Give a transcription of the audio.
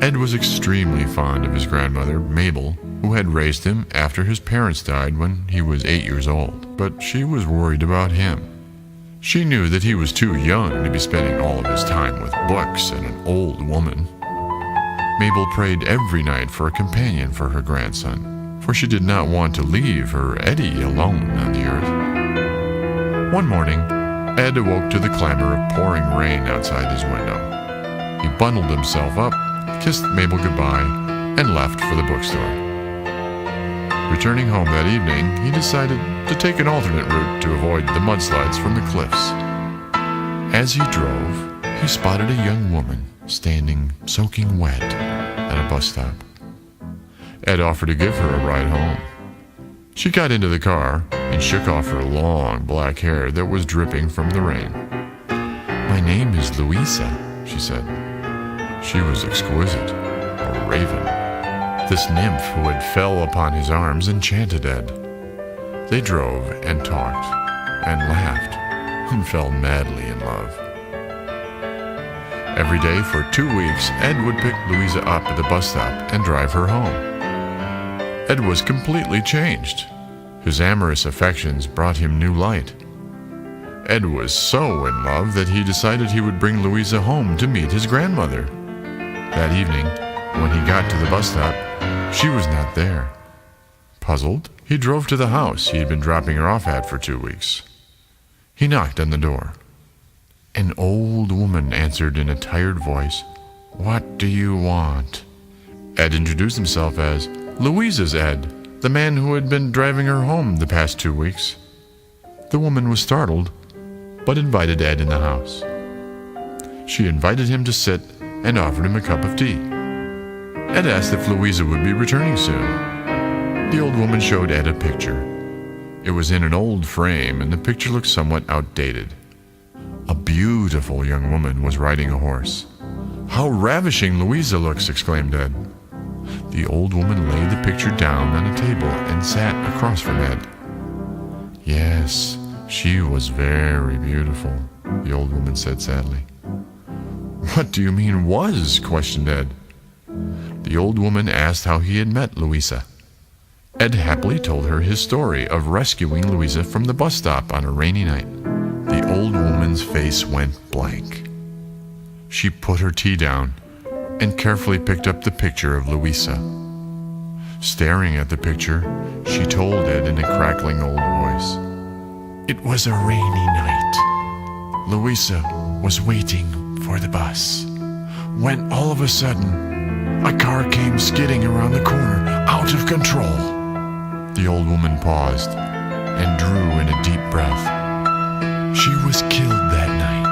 Ed was extremely fond of his grandmother, Mabel, who had raised him after his parents died when he was 8 years old, but she was worried about him. She knew that he was too young to be spending all of his time with books and an old woman. Mabel prayed every night for a companion for her grandson, for she did not want to leave her Eddie alone on the earth. One morning, Ed awoke to the clamor of pouring rain outside his window. He bundled himself up, kissed Mabel goodbye, and left for the bookstore. Returning home that evening, he decided to take an alternate route to avoid the mudslides from the cliffs. As he drove, he spotted a young woman standing soaking wet at a bus stop. Ed offered to give her a ride home. She got into the car and shook off her long black hair that was dripping from the rain. "My name is Louisa," she said. She was exquisite, a raven. This nymph who had fell upon his arms enchanted Ed. They drove and talked and laughed and fell madly in love. Every day for 2 weeks, Ed would pick Louisa up at the bus stop and drive her home. Ed was completely changed. His amorous affections brought him new light. Ed was so in love that he decided he would bring Louisa home to meet his grandmother. That evening, when he got to the bus stop, she was not there. Puzzled, he drove to the house he had been dropping her off at for 2 weeks. He knocked on the door. An old woman answered in a tired voice. "What do you want?" Ed introduced himself as Louisa's Ed, the man who had been driving her home the past 2 weeks. The woman was startled, but invited Ed in the house. She invited him to sit and offered him a cup of tea. Ed asked if Louisa would be returning soon. The old woman showed Ed a picture. It was in an old frame, and the picture looked somewhat outdated. A beautiful young woman was riding a horse. "How ravishing Louisa looks!" exclaimed Ed. The old woman laid the picture down on a table and sat across from Ed. "Yes, she was very beautiful," the old woman said sadly. "What do you mean was?" questioned Ed. The old woman asked how he had met Louisa. Ed happily told her his story of rescuing Louisa from the bus stop on a rainy night. The old woman's face went blank. She put her tea down and carefully picked up the picture of Louisa. Staring at the picture, she told Ed in a crackling old voice. "It was a rainy night. Louisa was waiting for the bus, when all of a sudden, a car came skidding around the corner, out of control." The old woman paused and drew in a deep breath. She was killed that night.